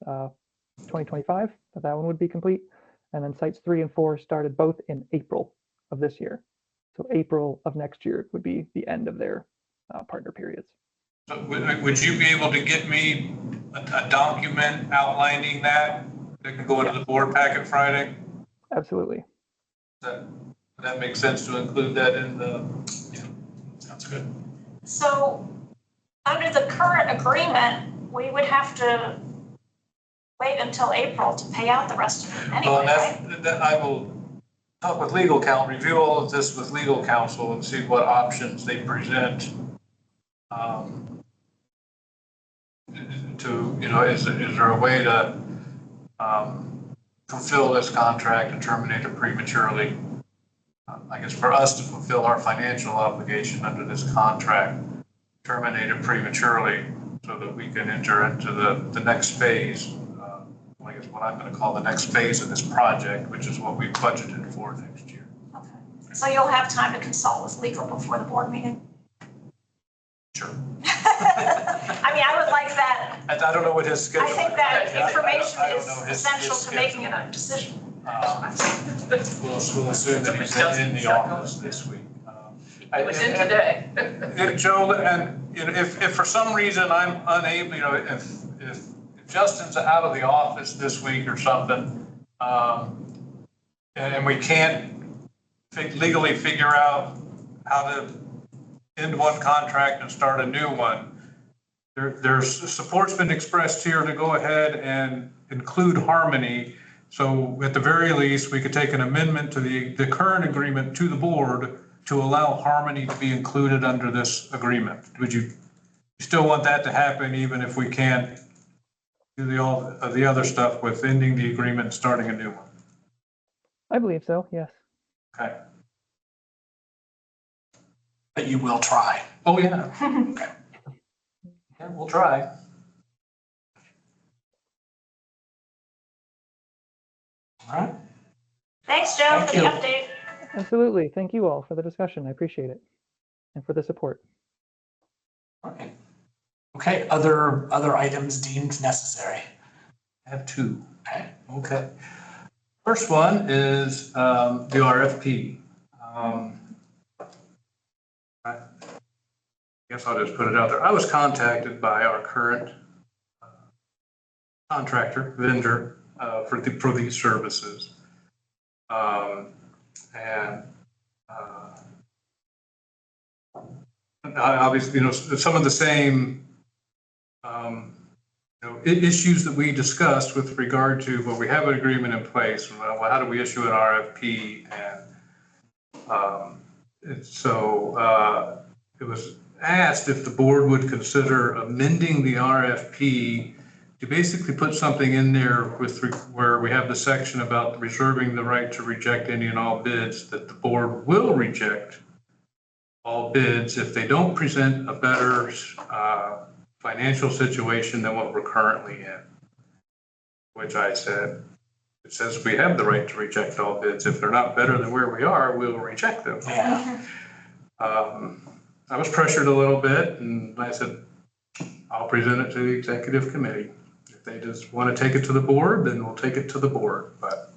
2025, that one would be complete. And then sites 3 and 4 started both in April of this year. So April of next year would be the end of their partner periods. so would you be able to get me a document outlining that can go into the board packet Friday? Absolutely. That makes sense to include that in the. Sounds good. So under the current agreement, we would have to wait until April to pay out the rest of it Well, anyway, and right? that I will talk with legal counsel, review all of this with legal counsel and see what options they present. To, is there a way to fulfill this contract and terminate it prematurely? I guess for us to fulfill our financial obligation under this contract, terminate it prematurely so that we can enter into the next phase. I guess what I'm going to call the next phase of this project, which is what we budgeted for next year. Okay. So you'll have time to consult with legal before the board meeting? Sure. I mean, I would like that. I don't know what his schedule I is. think that information I don't is know his essential to schedule. making a decision. We'll assume that he's in the office this week. It was in today. Joe, and if for some reason I'm unable, if Justin's out of the office this week or something, and we can't legally figure out how to end one contract and start a new one, there's support's been expressed here to go ahead and include Harmony. So at the very least, we could take an amendment to the current agreement to the board to allow Harmony to be included under this agreement. Would you still want that to happen even if we can't do all of the other stuff with ending the agreement and starting a new one? I believe so, yes. Okay. But you will try. Oh, yeah. Okay. Yeah, we'll try. All right. Thanks, Joe, for the Thank update. Absolutely. Thank you all for the discussion. I appreciate it. And for the support. All right. Okay, other items deemed necessary. I have two. Okay. First one is the RFP. I guess I'll just put it out there. I was contacted by our current contractor, vendor, for these services. And obviously, some of the same issues that we discussed with regard to, well, we have an agreement in place. Well, how do we issue an RFP? And so it was asked if the board would consider amending the RFP to basically put something in there where we have the section about reserving the right to reject any and all bids, that the board will reject all bids if they don't present a better financial situation than what we're currently in. Which I said, it says we have the right to reject all bids. If they're not better than where we are, we'll reject them. Yeah. I was pressured a little bit, and I said, I'll present it to the executive committee. If they just want to take it to the board, then we'll take it to the board. But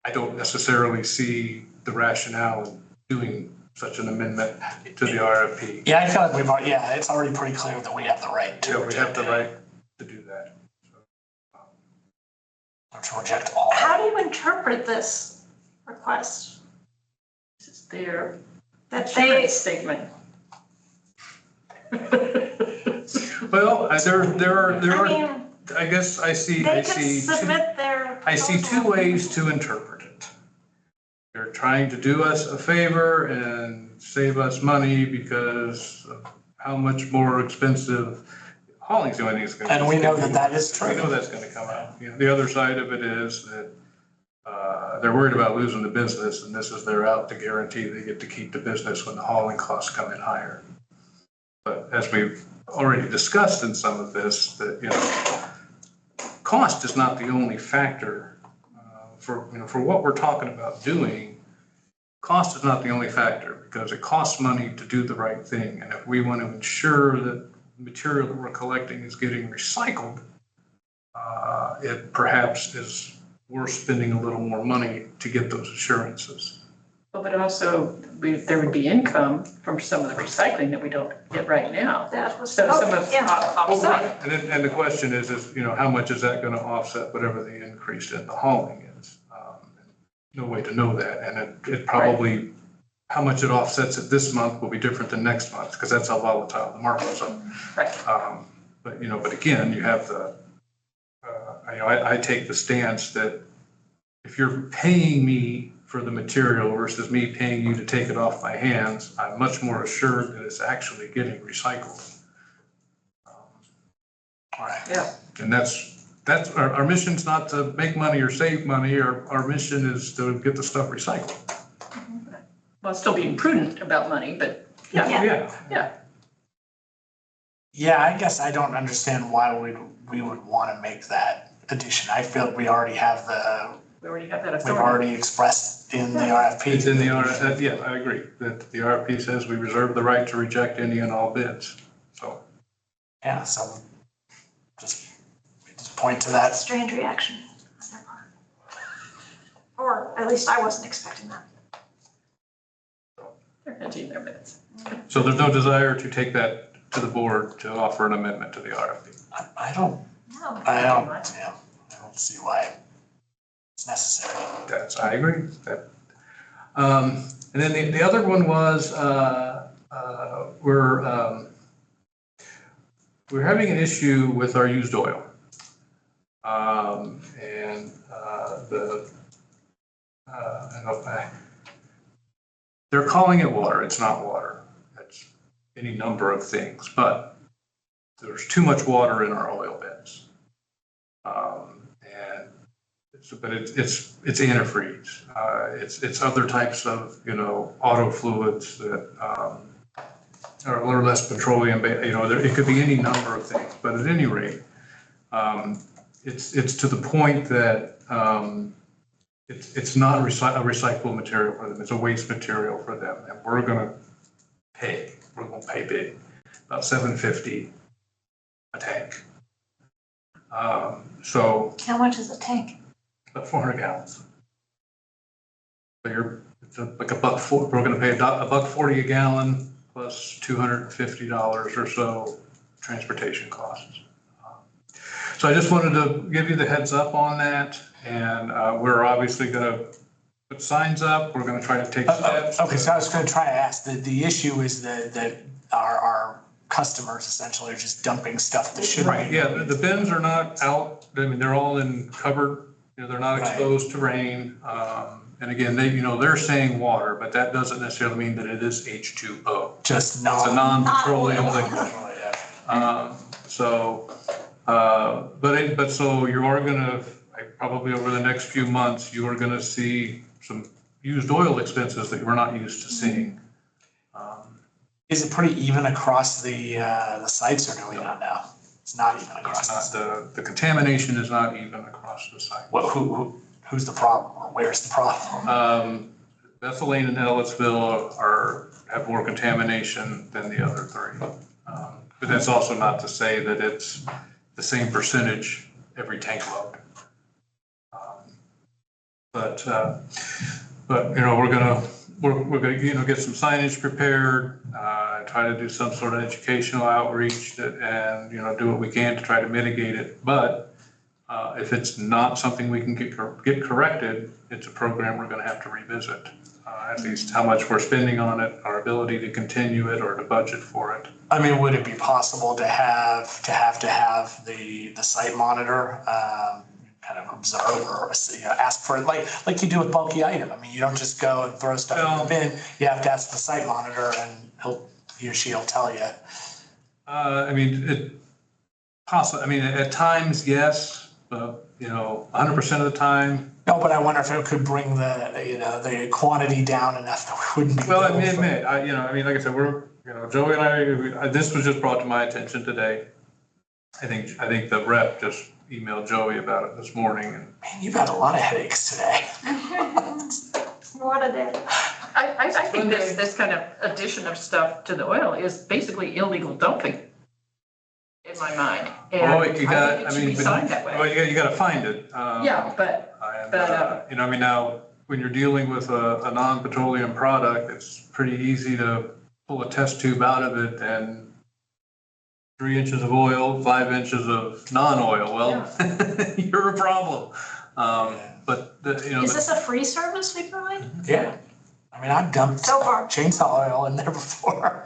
I don't necessarily see the rationale in doing such an amendment to the RFP. Yeah, I feel like it's already pretty clear that we have the right to. Yeah, we have the right to do that. To reject all. How do you interpret this request? This is their That they, insurance statement. Well, there are, I mean, I guess I see they can submit their. two ways to interpret it. They're trying to do us a favor and save us money because of how much more expensive hauling's going to be. And we know that is true. We know that's going to come out. The other side of it is that they're worried about losing the business, and this is their out to guarantee they get to keep the business when the hauling costs come in higher. But as we've already discussed in some of this, that cost is not the only factor for what we're talking about doing. Cost is not the only factor because it costs money to do the right thing, and if we want to ensure that the material that we're collecting is getting recycled, it perhaps is worth spending a little more money to get those assurances. Well, but also there would be income from some of the recycling that we don't get right now. That was, So some of offset. And the question is, how much is that going to offset whatever the increase in the hauling is? No way to know that, and it probably how much it offsets it this month will be different than next month, because that's how volatile the markets are. Right. But, but again, you have I take the stance that if you're paying me for the material versus me paying you to take it off my hands, I'm much more assured that it's actually getting recycled. Right. Yeah. And that's our mission's not to make money or save money. Our mission is to get the stuff recycled. Well, still being prudent about money, but yeah, yeah. Yeah, I guess I don't understand why we would want to make that addition. I feel like we already have We already have that we've authority. already expressed in the RFP. It's in the RFP, yeah, I agree, that the RFP says we reserve the right to reject any and all bids, so. Yeah, so just point to that. Strange reaction on their part. Or at least I wasn't expecting that. They're hedging their bets. So there's no desire to take that to the board to offer an amendment to the RFP? I don't No. yeah, I don't see why it's necessary. I agree. And then the other one was, we're having an issue with our used oil. They're calling it water. It's not water. It's any number of things, but there's too much water in our oil beds. But it's antifreeze. It's other types of, auto fluids that are a little less petroleum, it could be any number of things, but at any rate, it's to the point that it's not a recyclable material for them. It's a waste material for them, and we're gonna pay big, about $7.50 a tank. So How much is a tank? about 400 gallons. So it's like we're gonna pay $1.40 a gallon plus $250 or so transportation costs. So I just wanted to give you the heads up on that, and we're obviously gonna put signs up. We're gonna try to take steps. Okay, so I was going to try to ask, the issue is that our customers essentially are just dumping stuff that shouldn't. Right, yeah, the bins are not out. I mean, they're all in covered, they're not exposed to rain. And again, they're saying water, but that doesn't necessarily mean that it is H2O. Just It's a non-petroleum liquid. Yeah. But so you are gonna, probably over the next few months, you are gonna see some used oil expenses that we're not used to seeing. Is it pretty even across the sites, or do we not know? It's not even across. It's not, the contamination is not even across the site. Well, who's the problem, or where's the problem? Bethlehem and Ellettsville have more contamination than the other three. But that's also not to say that it's the same percentage every tank load. But we're gonna get some signage prepared, try to do some sort of educational outreach and do what we can to try to mitigate it. But if it's not something we can get corrected, it's a program we're going to have to revisit. At least how much we're spending on it, our ability to continue it or to budget for it. I mean, would it be possible to have the site monitor kind of observe or ask for it like you do with bulky item? I mean, you don't just go and throw stuff in the bin. You have to ask the site monitor, and he or she'll tell you. I mean, at times, yes, but 100% of the time. No, but I wonder if it could bring the quantity down enough that we wouldn't be. Well, like I said, Joey and I, this was just brought to my attention today. I think the rep just emailed Joey about it this morning. And man, you've had a lot of headaches today. What a day. I think this kind of addition of stuff to the oil is basically illegal dumping in my mind. And well, I think it should be signed that way. Well, you got to find it. Yeah, but now when you're dealing with a non-petroleum product, it's pretty easy to pull a test tube out of it and 3 inches of oil, 5 inches of non-oil. Well, you're a problem. But Is this a free service we provide? Yeah. I mean, I've dumped So far. chainsaw oil in there before.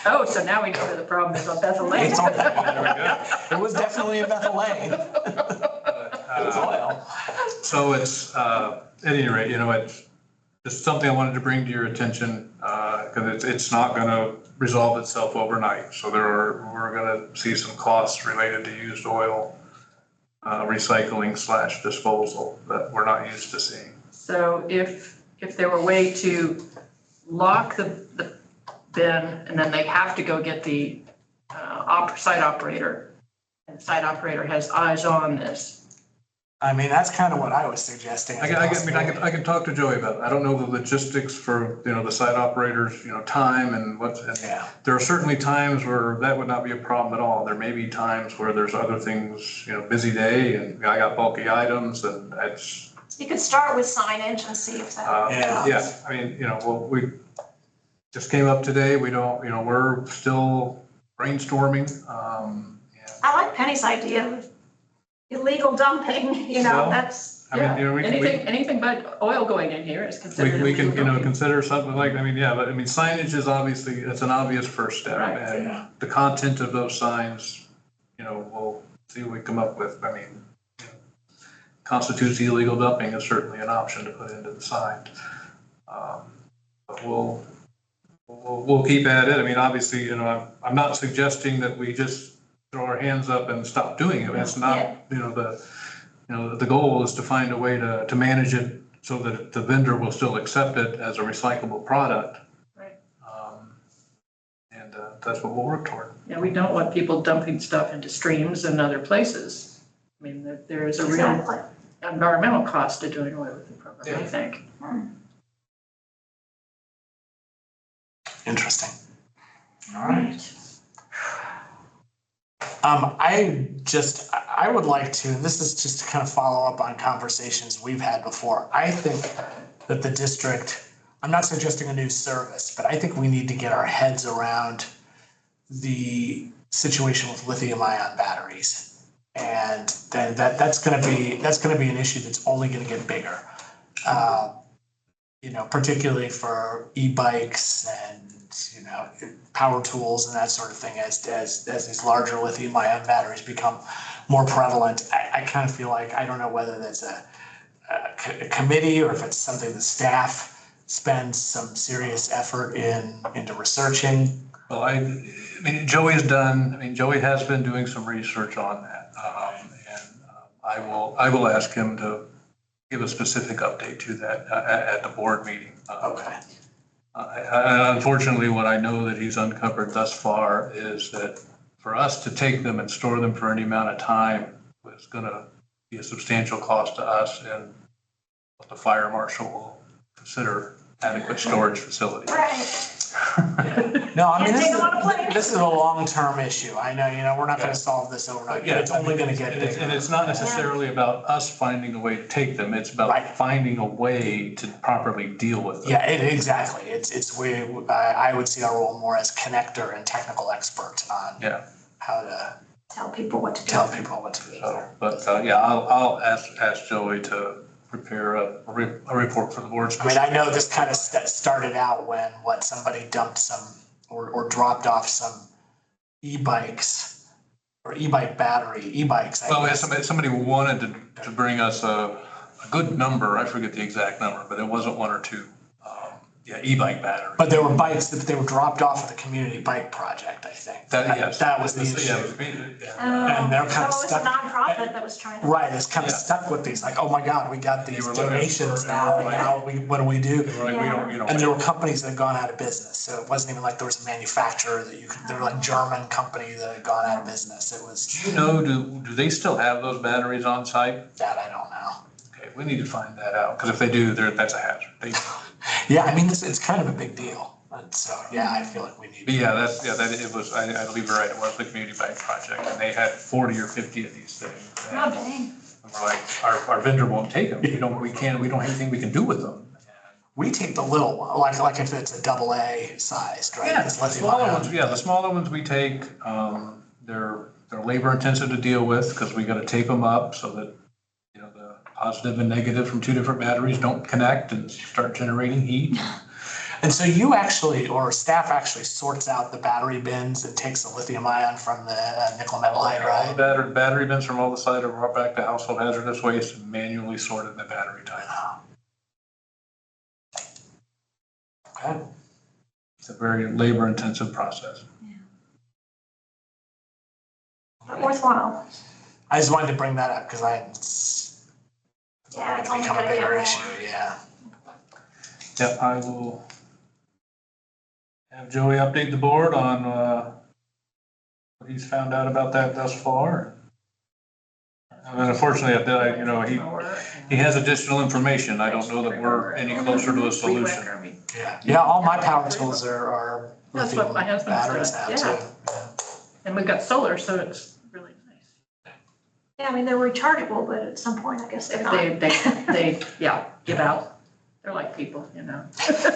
Oh, so now we know where the problem is on Bethel Lane. It's on- There we go. It was definitely in Bethel Lane. It was oil. So it's, at any rate, it's just something I wanted to bring to your attention, because it's not gonna resolve itself overnight. So we're gonna see some costs related to used oil, recycling / disposal that we're not used to seeing. So if there were a way to lock the bin and then they have to go get the site operator, and the site operator has eyes on this. I mean, that's kind of what I was suggesting. as a possibility. I can talk to Joey about it. I don't know the logistics for, the site operators, time and Yeah. there are certainly times where that would not be a problem at all. There may be times where there's other things, busy day and I got bulky items and that's. You could start with signage and see if that. Yeah, I mean, we just came up today. We don't, we're still brainstorming. I like Penny's idea of illegal dumping, Well, that's, I mean, we can. Anything but oil going in here is considered We can, illegal dumping. consider something like, signage is obviously, it's an obvious first step. Right, And yeah. the content of those signs, we'll see what we come up with. Constitutes illegal dumping is certainly an option to put into the sign. But we'll keep at it. I mean, obviously, I'm not suggesting that we just throw our hands up and stop doing it. That's not, the goal is to find a way to manage it so that the vendor will still accept it as a recyclable product. Right. And that's what we'll work toward. Yeah, we don't want people dumping stuff into streams and other places. I mean, there is a real exactly. environmental cost to doing away with the program, I Yeah. think. Interesting. All right. I would like to, and this is just to kind of follow up on conversations we've had before. I think that the district, I'm not suggesting a new service, but I think we need to get our heads around the situation with lithium ion batteries. And then that's gonna be an issue that's only gonna get bigger. Particularly for e-bikes and power tools and that sort of thing as these larger lithium ion batteries become more prevalent. I kind of feel like, I don't know whether that's a committee or if it's something the staff spends some serious effort into researching. Well, Joey has been doing some research on that. I will ask him to give a specific update to that at the board meeting. Okay. Unfortunately, what I know that he's uncovered thus far is that for us to take them and store them for any amount of time is going to be a substantial cost to us and what the fire marshal will consider adequate storage facility. Right. No, I mean, Can't take them on a plane. this is a long-term issue. I know, we're not going to solve this overnight, but it's only going to get bigger. And it's not necessarily about us finding a way to take them. It's about Right. finding a way to properly deal with them. Yeah, exactly. I would see our role more as connector and technical expert on Yeah. how to Tell people what to do. tell people what to do. So, but I'll ask Joey to prepare a report for the board. I mean, I know this kind of started out when somebody dumped some or dropped off some e-bikes or e-bikes. Well, somebody wanted to bring us a good number. I forget the exact number, but it wasn't one or two. E-bike batteries. But there were bikes that they were dropped off at the community bike project, I think. That was the issue. And they're kind of So it was a stuck. nonprofit that was trying to. Right, it's kind of Yeah. stuck with these, like, oh my God, we got these were looking donations for- now, right. what do we do? Like, we don't. And there were companies that had gone out of business, so it wasn't even like there was a manufacturer they were like German company that had gone out of business. It was, Do you know, do they still have those batteries on site? that I don't know. Okay, we need to find that out, because if they do, that's a hazard. Yeah, I mean, it's kind of a big deal, and so, yeah, I feel like we need. But it was, I believe you're right, it was the community bike project, and they had 40 or 50 of these things. Oh, And dang. we're like, our vendor won't take them, we don't have anything we can do with them. We take the little one, like if it's a AA sized, right? Yeah, It's the lithium smaller ion. ones, the smaller ones we take, they're labor intensive to deal with, because we gotta tape them up so that, the positive and negative from two different batteries don't connect and start generating heat. And so you actually, or staff actually sorts out the battery bins and takes the lithium ion from the nickel metal All the hydride. battery bins from all the site are brought back to household hazardous waste and manually sorted in the battery type. Okay. It's a very labor intensive process. But worthwhile. I just wanted to bring that up because it's Yeah, it's going only to become a gonna get bigger more. issue, yeah. Yeah, I will have Joey update the board on what he's found out about that thus far. And unfortunately, he has additional information. I don't know that we're any closer to a solution. Yeah, all my power tools are That's lithium what my husband's batteries now doing, too. yeah. And we've got solar, so it's really nice. Yeah, I mean, they're rechargeable, but at some point, I guess they're not. They give out. They're like people, you know. Until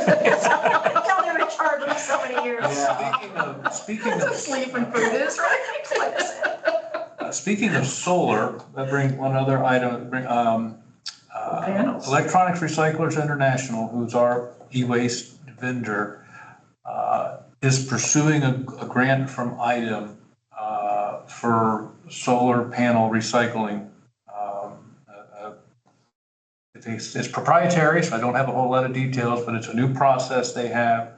they're recharged for so many years. Yeah. Speaking That's of what sleeping food is, right? Speaking of solar, that brings one other item, Panels. Electronics Recyclers International, who's our e-waste vendor, is pursuing a grant from IDEM for solar panel recycling. It's proprietary, so I don't have a whole lot of details, but it's a new process they have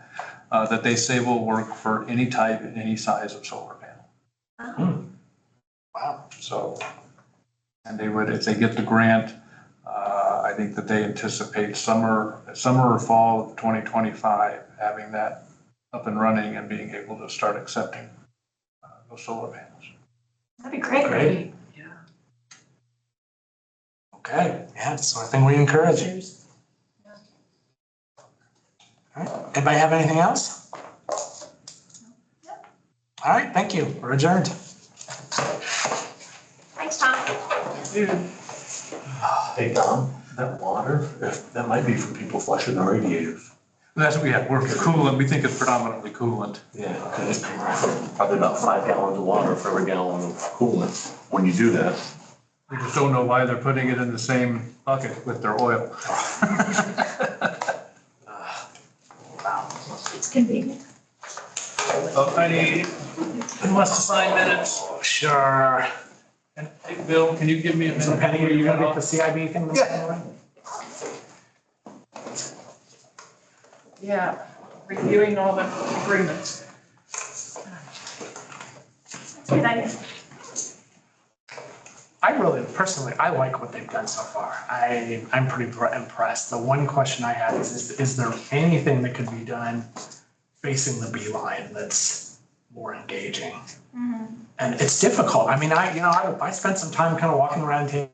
that they say will work for any type and any size of solar panel. Wow. So, and they would, if they get the grant, I think that they anticipate summer or fall of 2025, having that up and running and being able to start accepting those solar panels. That'd be great. Great. Yeah. Okay, yeah, so I think we encourage it. All right, anybody have anything else? All right, thank you, we're adjourned. Thanks, Tom. Hey, Tom, that water, that might be from people flushing the radiators. That's, we're coolant, we think it's predominantly coolant. Yeah, because it's probably about 5 gallons of water for every gallon of coolant when you do that. We just don't know why they're putting it in the same bucket with their oil. It's convenient. I need, who wants to sign minutes? Sure. And hey, Bill, can you give me a minute? So Penny, are you gonna get the CIB thing this morning? Yeah, reviewing all the agreements. That's a good idea. I really, personally, I like what they've done so far. I'm pretty impressed. The one question I have is there anything that could be done facing the beeline that's more engaging? And it's difficult. I mean, I spent some time kind of walking around